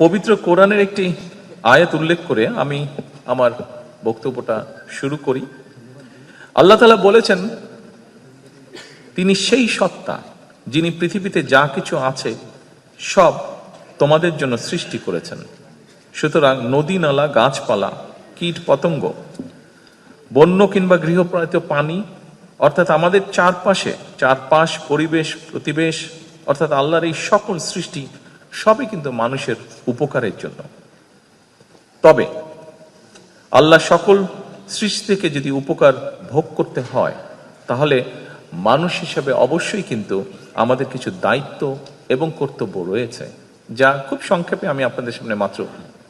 পবিত্র কোরআনের একটি আয়াত উল্লেখ করে আমি আমার বক্তব্যটা শুরু করি। আল্লাহ তাআলা বলেছেন, তিনি সেই সত্তা যিনি পৃথিবীতে যা কিছু আছে সব তোমাদের জন্য সৃষ্টি করেছেন। সুতরাং নদী নালা, গাছপালা, কীট পতঙ্গ, বন্য কিংবা গৃহপালিত পানি, অর্থাৎ আমাদের চারপাশ, পরিবেশ, প্রতিবেশ, অর্থাৎ আল্লাহর এই সকল সৃষ্টি সবই কিন্তু মানুষের উপকারের জন্য। তবে আল্লাহ সকল সৃষ্টি থেকে যদি উপকার ভোগ করতে হয়, তাহলে মানুষ হিসেবে অবশ্যই কিন্তু আমাদের কিছু দায়িত্ব এবং কর্তব্য রয়েছে, যা খুব সংক্ষেপে আমি আপনাদের সামনে মাত্র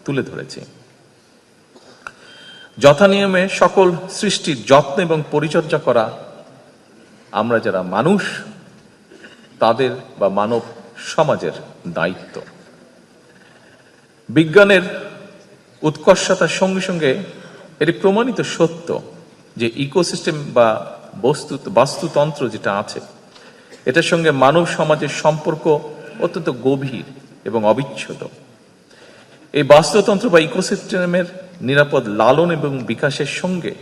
তুলে ধরেছি। যথানিয়মে সকল সৃষ্টির যত্ন এবং পরিচর্যা করা আমরা যারা মানুষ তাদের বা মানব সমাজের দায়িত্ব। বিজ্ঞানের উৎকর্ষতার সঙ্গে সঙ্গে এটি প্রমাণিত সত্য যে ইকোসিস্টেম বা বাস্তুতন্ত্র যেটা আছে, এটার সঙ্গে মানব সমাজের সম্পর্ক অত্যন্ত গভীর এবং অবিচ্ছেদ্য। এই বাস্তুতন্ত্র বা ইকোসিস্টেমের নিরাপদ লালন এবং বিকাশের সঙ্গে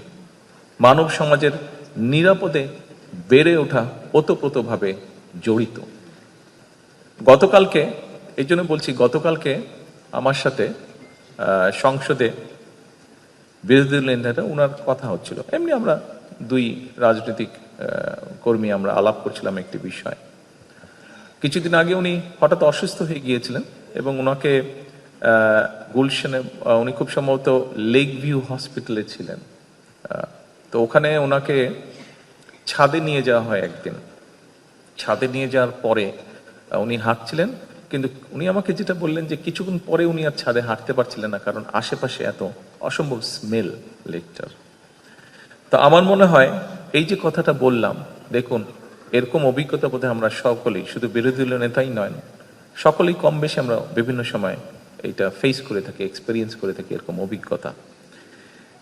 মানব সমাজের নিরাপদে বেড়ে ওঠা ওতপ্রোতভাবে জড়িত। গতকালকে, এই জন্য বলছি, গতকালকে আমার সাথে সংসদে বিরোধী দলীয় নেতা ওনার কথা হচ্ছিল, এমনি আমরা দুই রাজনৈতিক কর্মী আমরা আলাপ করছিলাম একটি বিষয়। কিছুদিন আগে উনি হঠাৎ অসুস্থ হয়ে গিয়েছিলেন এবং ওনাকে গুলশানে, উনি খুব সম্ভবত লেক ভিউ হসপিটালে ছিলেন, তো ওখানে ওনাকে ছাদে নিয়ে যাওয়া হয়। একদিন ছাদে নিয়ে যাওয়ার পরে উনি হাঁটছিলেন, কিন্তু উনি আমাকে যেটা বললেন যে কিছুক্ষণ পরে উনি আর ছাদে হাঁটতে পারছিলেন না, কারণ আশেপাশে এত অসম্ভব স্মেল লেকটার। তো আমার মনে হয় এই যে কথাটা বললাম, দেখুন এরকম অভিজ্ঞতা বোধহয় আমরা সকলেই, শুধু বিরোধী দলীয় নেতাই নয়, সকলেই কম বেশি আমরা বিভিন্ন সময় এইটা ফেস করে থাকি, এক্সপেরিয়েন্স করে থাকি এরকম অভিজ্ঞতা।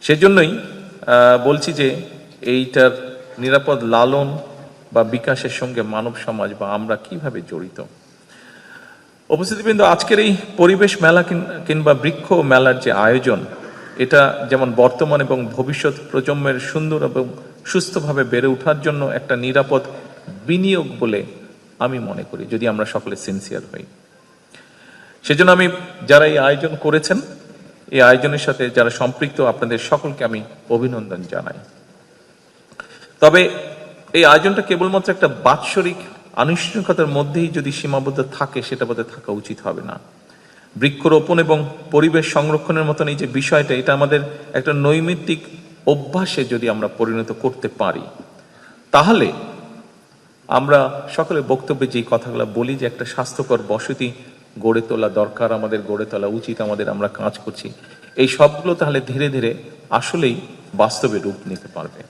সেজন্যই বলছি যে এইটার নিরাপদ লালন বা বিকাশের সঙ্গে মানব সমাজ বা আমরা কিভাবে জড়িত। উপস্থিতিবৃন্দ, আজকের এই পরিবেশ মেলা কিংবা বৃক্ষ মেলার যে আয়োজন, এটা যেমন বর্তমান এবং ভবিষ্যৎ প্রজন্মের সুন্দর এবং সুস্থভাবে বেড়ে ওঠার জন্য একটা নিরাপদ বিনিয়োগ বলে আমি মনে করি, যদি আমরা সকলে সিনসিয়ার হই। সেজন্য আমি যারা এই আয়োজন করেছেন, এই আয়োজনের সাথে যারা সম্পৃক্ত, আপনাদের সকলকে আমি অভিনন্দন জানাই। তবে এই আয়োজনটা কেবলমাত্র একটা বাৎসরিক আনুষ্ঠানিকতার মধ্যেই যদি সীমাবদ্ধ থাকে, সেটা বোধহয় থাকা উচিত হবে না। বৃক্ষরোপণ এবং পরিবেশ সংরক্ষণের মতন এই যে বিষয়টা, এটা আমাদের একটা নৈমিত্তিক অভ্যাসে যদি আমরা পরিণত করতে পারি, তাহলে আমরা সকলে বক্তব্যে যে কথাগুলো বলি যে একটা স্বাস্থ্যকর বসতি গড়ে তোলা দরকার, আমাদের গড়ে তোলা উচিত, আমাদের আমরা কাজ করছি, এই সবগুলো তাহলে ধীরে ধীরে আসলেই বাস্তবে রূপ নিতে পারবে।